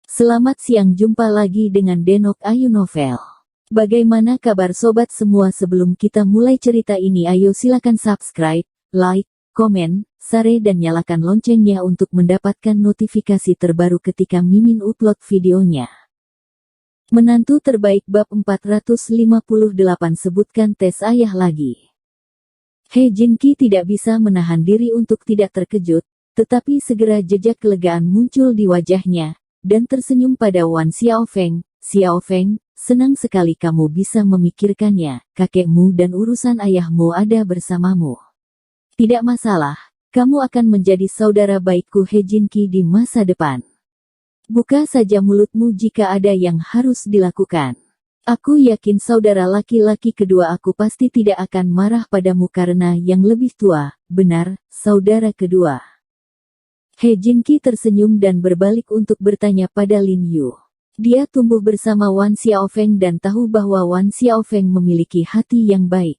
Selamat siang, jumpa lagi dengan Denok Ayu Novel. Bagaimana kabar sobat semua? Sebelum kita mulai cerita ini, ayo silakan subscribe, like, komen, share dan nyalakan loncengnya untuk mendapatkan notifikasi terbaru ketika Mimin upload videonya. Menantu terbaik bab 458, sebutkan tes ayah lagi. He Jinki tidak bisa menahan diri untuk tidak terkejut, tetapi segera jejak kelegaan muncul di wajahnya, dan tersenyum pada Wan Xiaofeng. Xiaofeng, senang sekali kamu bisa memikirkannya, kakekmu dan urusan ayahmu ada bersamamu. Tidak masalah, kamu akan menjadi saudara baikku He Jinki di masa depan. Buka saja mulutmu jika ada yang harus dilakukan. Aku yakin saudara laki-laki kedua aku pasti tidak akan marah padamu karena yang lebih tua, benar, saudara kedua. He Jinki tersenyum dan berbalik untuk bertanya pada Lin Yu. Dia tumbuh bersama Wan Xiaofeng dan tahu bahwa Wan Xiaofeng memiliki hati yang baik.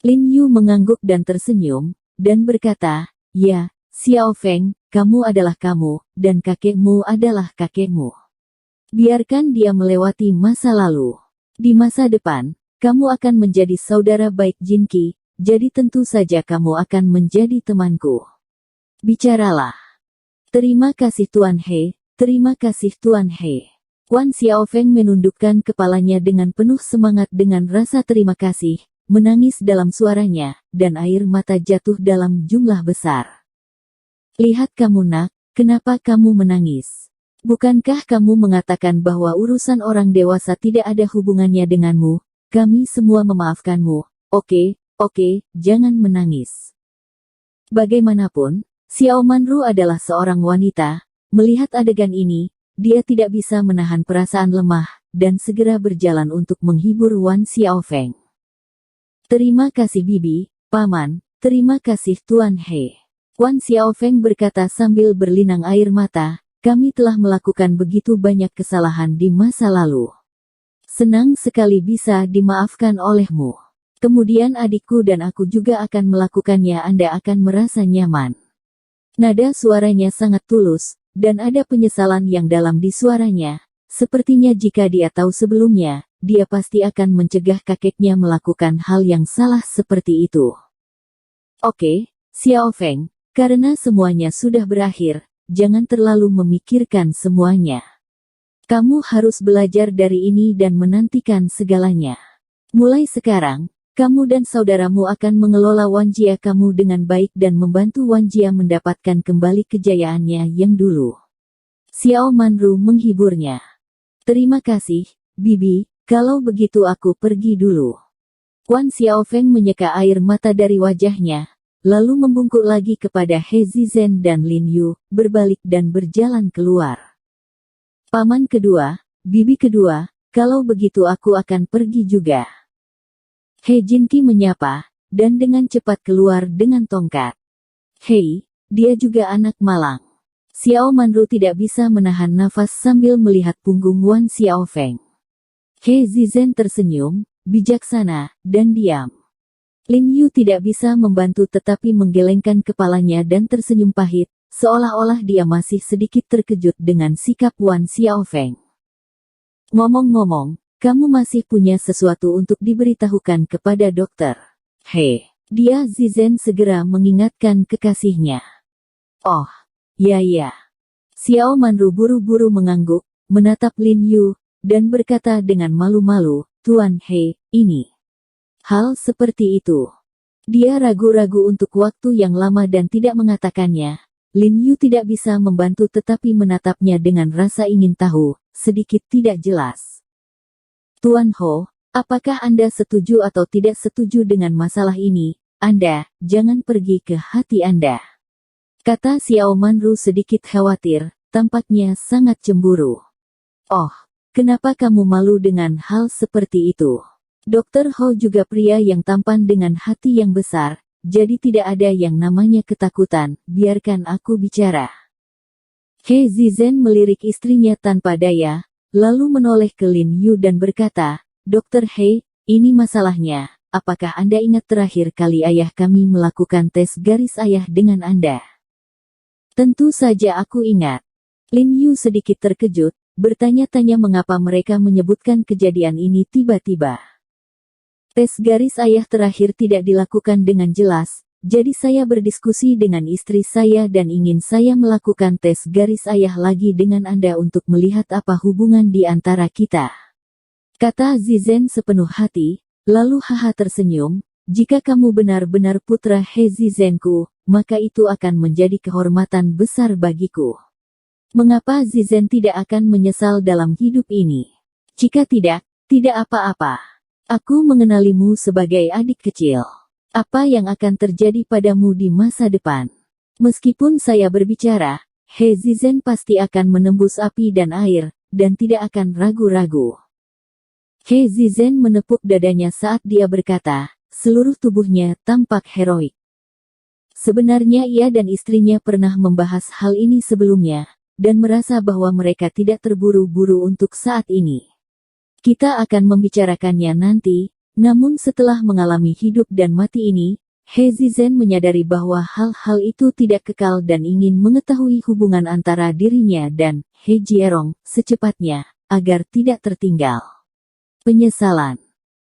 Lin Yu mengangguk dan tersenyum, dan berkata, "Ya, Xiaofeng, kamu adalah kamu, dan kakekmu adalah kakekmu. Biarkan dia melewati masa lalu. Di masa depan, kamu akan menjadi saudara baik Jinki, jadi tentu saja kamu akan menjadi temanku. Bicaralah." "Terima kasih Tuan He, terima kasih Tuan He." Wan Xiaofeng menundukkan kepalanya dengan penuh semangat dengan rasa terima kasih, menangis dalam suaranya, dan air mata jatuh dalam jumlah besar. "Lihat kamu nak, kenapa kamu menangis? Bukankah kamu mengatakan bahwa urusan orang dewasa tidak ada hubungannya denganmu? Kami semua memaafkanmu. Oke, jangan menangis." Bagaimanapun, Xiao Manru adalah seorang wanita. Melihat adegan ini, dia tidak bisa menahan perasaan lemah, dan segera berjalan untuk menghibur Wan Xiaofeng. "Terima kasih Bibi, Paman, terima kasih Tuan He." Wan Xiaofeng berkata sambil berlinang air mata, "Kami telah melakukan begitu banyak kesalahan di masa lalu. Senang sekali bisa dimaafkan olehmu. Kemudian adikku dan aku juga akan melakukannya. Anda akan merasa nyaman." Nada suaranya sangat tulus, dan ada penyesalan yang dalam di suaranya. Sepertinya jika dia tahu sebelumnya, dia pasti akan mencegah kakeknya melakukan hal yang salah seperti itu. "Oke, Xiaofeng, karena semuanya sudah berakhir, jangan terlalu memikirkan semuanya. Kamu harus belajar dari ini dan menantikan segalanya. Mulai sekarang, kamu dan saudaramu akan mengelola Wanjia kamu dengan baik dan membantu Wanjia mendapatkan kembali kejayaannya yang dulu." Xiao Manru menghiburnya. "Terima kasih, Bibi, kalau begitu aku pergi dulu." Wan Xiaofeng menyeka air mata dari wajahnya, lalu membungkuk lagi kepada He Zizhen dan Lin Yu, berbalik dan berjalan keluar. "Paman kedua, Bibi kedua, kalau begitu aku akan pergi juga." He Jinki menyapa, dan dengan cepat keluar dengan tongkat. "Hei, dia juga anak malang." Xiao Manru tidak bisa menahan nafas sambil melihat punggung Wan Xiaofeng. He Zizhen tersenyum, bijaksana, dan diam. Lin Yu tidak bisa membantu tetapi menggelengkan kepalanya dan tersenyum pahit, seolah-olah dia masih sedikit terkejut dengan sikap Wan Xiaofeng. "Ngomong-ngomong, kamu masih punya sesuatu untuk diberitahukan kepada dokter." "He." Dia Zizhen segera mengingatkan kekasihnya. "Oh, ya. Xiao Manru buru-buru mengangguk, menatap Lin Yu, dan berkata dengan malu-malu, "Tuan He, ini." "Hal seperti itu." Dia ragu-ragu untuk waktu yang lama dan tidak mengatakannya. Lin Yu tidak bisa membantu tetapi menatapnya dengan rasa ingin tahu, sedikit tidak jelas. "Tuan Ho, apakah Anda setuju atau tidak setuju dengan masalah ini? Anda, jangan pergi ke hati Anda," kata Xiao Manru sedikit khawatir, tampaknya sangat cemburu. "Oh, kenapa kamu malu dengan hal seperti itu? Dr. Ho juga pria yang tampan dengan hati yang besar, jadi tidak ada yang namanya ketakutan, biarkan aku bicara." He Zizhen melirik istrinya tanpa daya, lalu menoleh ke Lin Yu dan berkata, "Dr. He, ini masalahnya, apakah Anda ingat terakhir kali ayah kami melakukan tes garis ayah dengan Anda?" "Tentu saja aku ingat." Lin Yu sedikit terkejut, bertanya-tanya mengapa mereka menyebutkan kejadian ini tiba-tiba. Tes garis ayah terakhir tidak dilakukan dengan jelas, jadi saya berdiskusi dengan istri saya dan ingin saya melakukan tes garis ayah lagi dengan Anda untuk melihat apa hubungan di antara kita. Kata Zizen sepenuh hati, lalu Haha tersenyum, jika kamu benar-benar putra He Zizenku, maka itu akan menjadi kehormatan besar bagiku. Mengapa Zizen tidak akan menyesal dalam hidup ini? Jika tidak, tidak apa-apa. Aku mengenalimu sebagai adik kecil. Apa yang akan terjadi padamu di masa depan? Meskipun saya berbicara, He Zizen pasti akan menembus api dan air, dan tidak akan ragu-ragu. He Zizen menepuk dadanya saat dia berkata, seluruh tubuhnya tampak heroik. Sebenarnya ia dan istrinya pernah membahas hal ini sebelumnya, dan merasa bahwa mereka tidak terburu-buru untuk saat ini. Kita akan membicarakannya nanti, namun setelah mengalami hidup dan mati ini, He Zizen menyadari bahwa hal-hal itu tidak kekal dan ingin mengetahui hubungan antara dirinya dan He Jierong secepatnya, agar tidak tertinggal. Penyesalan.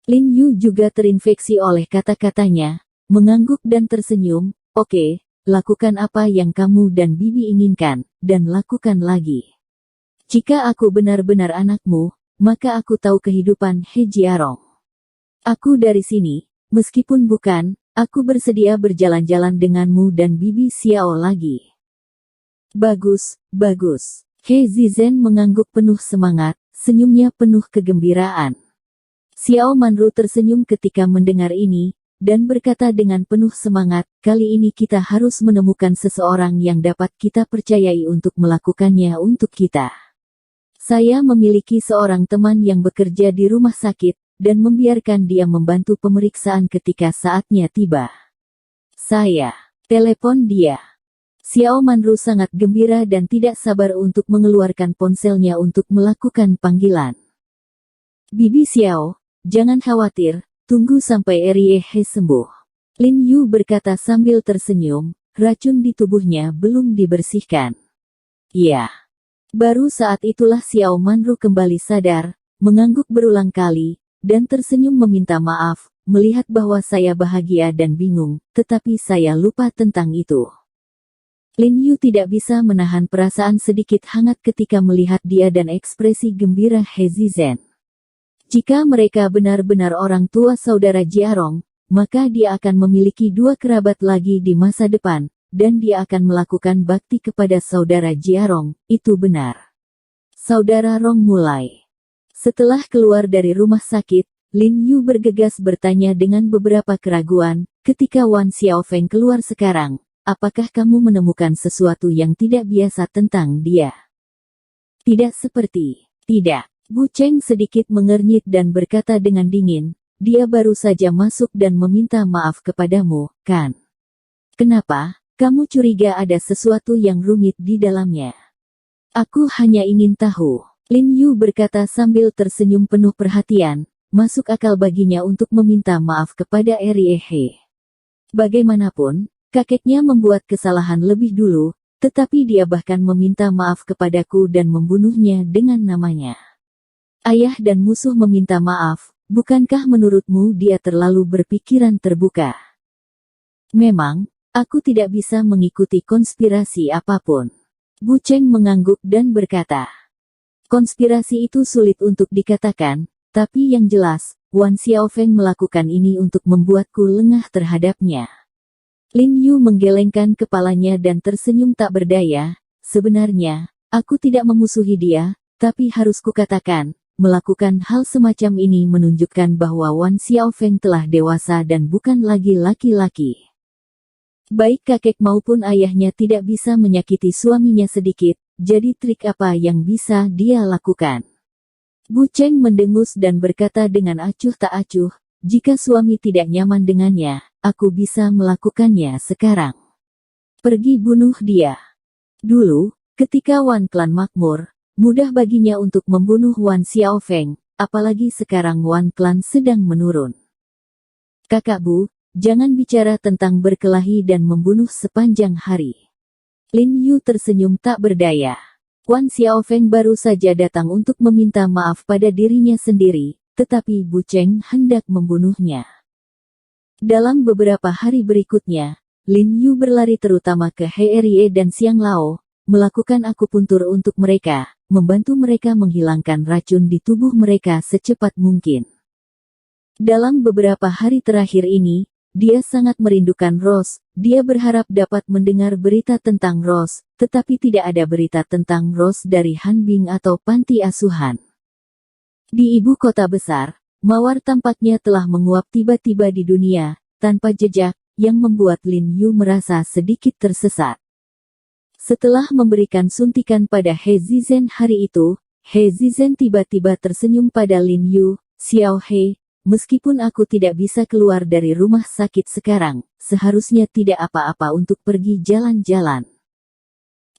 Lin Yu juga terinfeksi oleh kata-katanya, mengangguk dan tersenyum, oke, lakukan apa yang kamu dan Bibi inginkan, dan lakukan lagi. Jika aku benar-benar anakmu, maka aku tahu kehidupan He Jierong. Aku dari sini, meskipun bukan, aku bersedia berjalan-jalan denganmu dan Bibi Xiao lagi. Bagus, bagus. He Zizen mengangguk penuh semangat, senyumnya penuh kegembiraan. Xiao Manru tersenyum ketika mendengar ini, dan berkata dengan penuh semangat, kali ini kita harus menemukan seseorang yang dapat kita percayai untuk melakukannya untuk kita. Saya memiliki seorang teman yang bekerja di rumah sakit, dan membiarkan dia membantu pemeriksaan ketika saatnya tiba. Saya telepon dia. Xiao Manru sangat gembira dan tidak sabar untuk mengeluarkan ponselnya untuk melakukan panggilan. Bibi Xiao, jangan khawatir, tunggu sampai Erie He sembuh. Lin Yu berkata sambil tersenyum, racun di tubuhnya belum dibersihkan. Iya. Baru saat itulah Xiao Manru kembali sadar, mengangguk berulang kali, dan tersenyum meminta maaf, melihat bahwa saya bahagia dan bingung, tetapi saya lupa tentang itu. Lin Yu tidak bisa menahan perasaan sedikit hangat ketika melihat dia dan ekspresi gembira He Zizen. Jika mereka benar-benar orang tua saudara Jierong, maka dia akan memiliki dua kerabat lagi di masa depan, dan dia akan melakukan bakti kepada saudara Jierong, itu benar. Saudara Rong mulai. Setelah keluar dari rumah sakit, Lin Yu bergegas bertanya dengan beberapa keraguan, ketika Wan Xiaofeng keluar sekarang, apakah kamu menemukan sesuatu yang tidak biasa tentang dia? Tidak seperti, tidak. Bu Cheng sedikit mengernyit dan berkata dengan dingin, dia baru saja masuk dan meminta maaf kepadamu, kan? Kenapa? Kamu curiga ada sesuatu yang rumit di dalamnya. Aku hanya ingin tahu. Lin Yu berkata sambil tersenyum penuh perhatian, masuk akal baginya untuk meminta maaf kepada Erie He. Bagaimanapun, kakeknya membuat kesalahan lebih dulu, tetapi dia bahkan meminta maaf kepadaku dan membunuhnya dengan namanya. Ayah dan musuh meminta maaf, bukankah menurutmu dia terlalu berpikiran terbuka? Memang, aku tidak bisa mengikuti konspirasi apapun. Bu Cheng mengangguk dan berkata, konspirasi itu sulit untuk dikatakan, tapi yang jelas, Wan Xiaofeng melakukan ini untuk membuatku lengah terhadapnya. Lin Yu menggelengkan kepalanya dan tersenyum tak berdaya, sebenarnya, aku tidak memusuhi dia, tapi harus kukatakan, melakukan hal semacam ini menunjukkan bahwa Wan Xiaofeng telah dewasa dan bukan lagi laki-laki. Baik kakek maupun ayahnya tidak bisa menyakiti suaminya sedikit, jadi trik apa yang bisa dia lakukan? Bu Cheng mendengus dan berkata dengan acuh tak acuh, jika suami tidak nyaman dengannya, aku bisa melakukannya sekarang. Pergi bunuh dia. Dulu, ketika Wan Clan makmur, mudah baginya untuk membunuh Wan Xiaofeng, apalagi sekarang Wan Clan sedang menurun. Kakak Bu, jangan bicara tentang berkelahi dan membunuh sepanjang hari. Lin Yu tersenyum tak berdaya. Wan Xiaofeng baru saja datang untuk meminta maaf pada dirinya sendiri, tetapi Bu Cheng hendak membunuhnya. Dalam beberapa hari berikutnya, Lin Yu berlari terutama ke He Erie dan Xiang Lao, melakukan akupuntur untuk mereka, membantu mereka menghilangkan racun di tubuh mereka secepat mungkin. Dalam beberapa hari terakhir ini, dia sangat merindukan Rose. Dia berharap dapat mendengar berita tentang Rose, tetapi tidak ada berita tentang Rose dari Han Bing atau panti asuhan. Di ibu kota besar, mawar tampaknya telah menguap tiba-tiba di dunia, tanpa jejak, yang membuat Lin Yu merasa sedikit tersesat. Setelah memberikan suntikan pada He Zizhen hari itu, He Zizhen tiba-tiba tersenyum pada Lin Yu. "Xiao He, meskipun aku tidak bisa keluar dari rumah sakit sekarang, seharusnya tidak apa-apa untuk pergi jalan-jalan."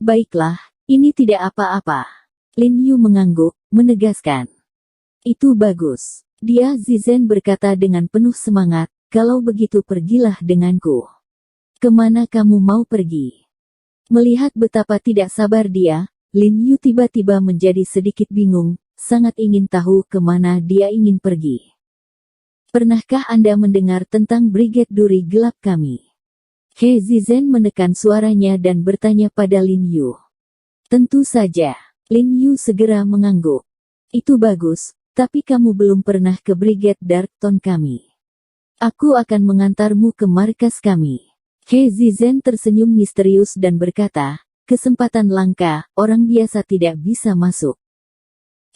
"Baiklah, ini tidak apa-apa." Lin Yu mengangguk, menegaskan. "Itu bagus." Dia Zizhen berkata dengan penuh semangat, "Kalau begitu pergilah denganku." "Kemana kamu mau pergi?" Melihat betapa tidak sabar dia, Lin Yu tiba-tiba menjadi sedikit bingung, sangat ingin tahu kemana dia ingin pergi. "Pernahkah Anda mendengar tentang Brigade Duri Gelap kami?" He Zizhen menekan suaranya dan bertanya pada Lin Yu. "Tentu saja." Lin Yu segera mengangguk. "Itu bagus, tapi kamu belum pernah ke Brigade Dark Tone kami. Aku akan mengantarmu ke markas kami." He Zizhen tersenyum misterius dan berkata, "Kesempatan langka, orang biasa tidak bisa masuk."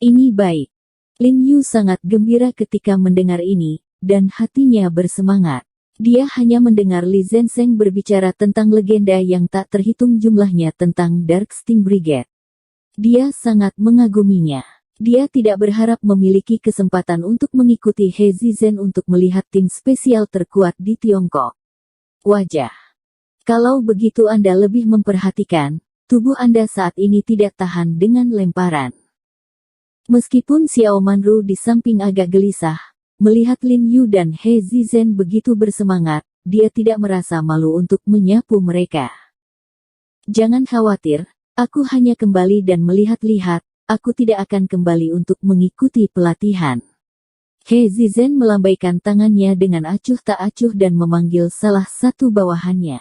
"Ini baik." Lin Yu sangat gembira ketika mendengar ini, dan hatinya bersemangat. Dia hanya mendengar Li Zhensheng berbicara tentang legenda yang tak terhitung jumlahnya tentang Dark Sting Brigade. Dia sangat mengaguminya. Dia tidak berharap memiliki kesempatan untuk mengikuti He Zizhen untuk melihat tim spesial terkuat di Tiongkok. Wajah. Kalau begitu Anda lebih memperhatikan, tubuh Anda saat ini tidak tahan dengan lemparan. Meskipun Xiao Manru di samping agak gelisah, melihat Lin Yu dan He Zizhen begitu bersemangat, dia tidak merasa malu untuk menyapu mereka. "Jangan khawatir, aku hanya kembali dan melihat-lihat, aku tidak akan kembali untuk mengikuti pelatihan." He Zizhen melambaikan tangannya dengan acuh tak acuh dan memanggil salah satu bawahannya.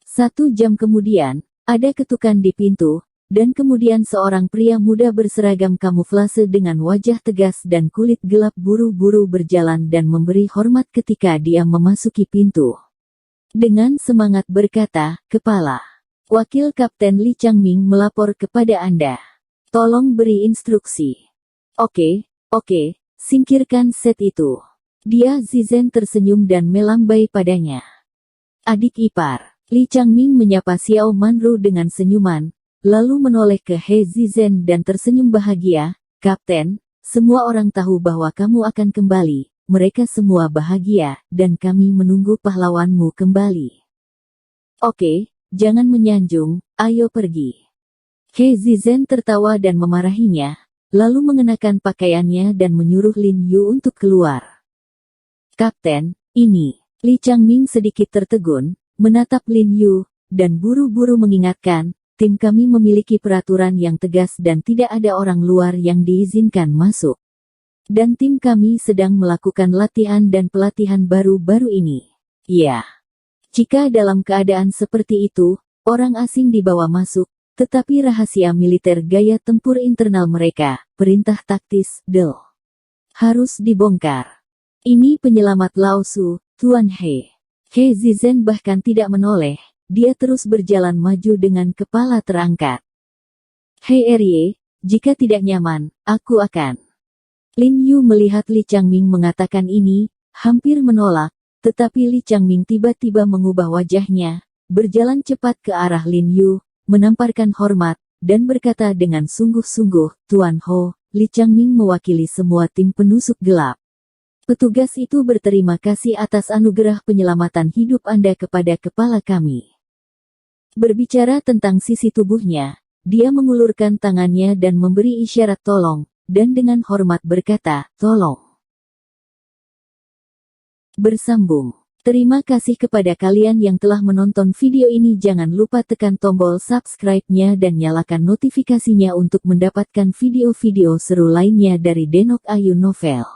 1 jam kemudian, ada ketukan di pintu, dan kemudian seorang pria muda berseragam kamuflase dengan wajah tegas dan kulit gelap buru-buru berjalan dan memberi hormat ketika dia memasuki pintu. Dengan semangat berkata, "Kepala Wakil Kapten Li Changming melapor kepada Anda. Tolong beri instruksi." Oke, singkirkan set itu." Dia Zizhen tersenyum dan melambai padanya. "Adik ipar." Li Changming menyapa Xiao Manru dengan senyuman, lalu menoleh ke He Zizhen dan tersenyum bahagia, "Kapten, semua orang tahu bahwa kamu akan kembali, mereka semua bahagia, dan kami menunggu pahlawanmu kembali. Oke, jangan menyanjung, ayo pergi." He Zizhen tertawa dan memarahinya, lalu mengenakan pakaiannya dan menyuruh Lin Yu untuk keluar. "Kapten, ini." Li Changming sedikit tertegun, menatap Lin Yu, dan buru-buru mengingatkan, "Tim kami memiliki peraturan yang tegas dan tidak ada orang luar yang diizinkan masuk. Dan tim kami sedang melakukan latihan dan pelatihan baru-baru ini." "Ya. Jika dalam keadaan seperti itu, orang asing dibawa masuk, tetapi rahasia militer gaya tempur internal mereka, perintah taktis, harus dibongkar. Ini penyelamat Lao Su, Tuan He." He Zizhen bahkan tidak menoleh, dia terus berjalan maju dengan kepala terangkat. "He Erie, jika tidak nyaman, aku akan." Lin Yu melihat Li Changming mengatakan ini, hampir menolak, tetapi Li Changming tiba-tiba mengubah wajahnya, berjalan cepat ke arah Lin Yu, menamparkan hormat, dan berkata dengan sungguh-sungguh, "Tuan Ho." Li Changming mewakili semua tim penusuk gelap. "Petugas itu berterima kasih atas anugerah penyelamatan hidup Anda kepada kepala kami." Berbicara tentang sisi tubuhnya, dia mengulurkan tangannya dan memberi isyarat tolong, dan dengan hormat berkata, "Tolong." Bersambung. Terima kasih kepada kalian yang telah menonton video ini. Jangan lupa tekan tombol subscribe-nya dan nyalakan notifikasinya untuk mendapatkan video-video seru lainnya dari Denok Ayu Novel.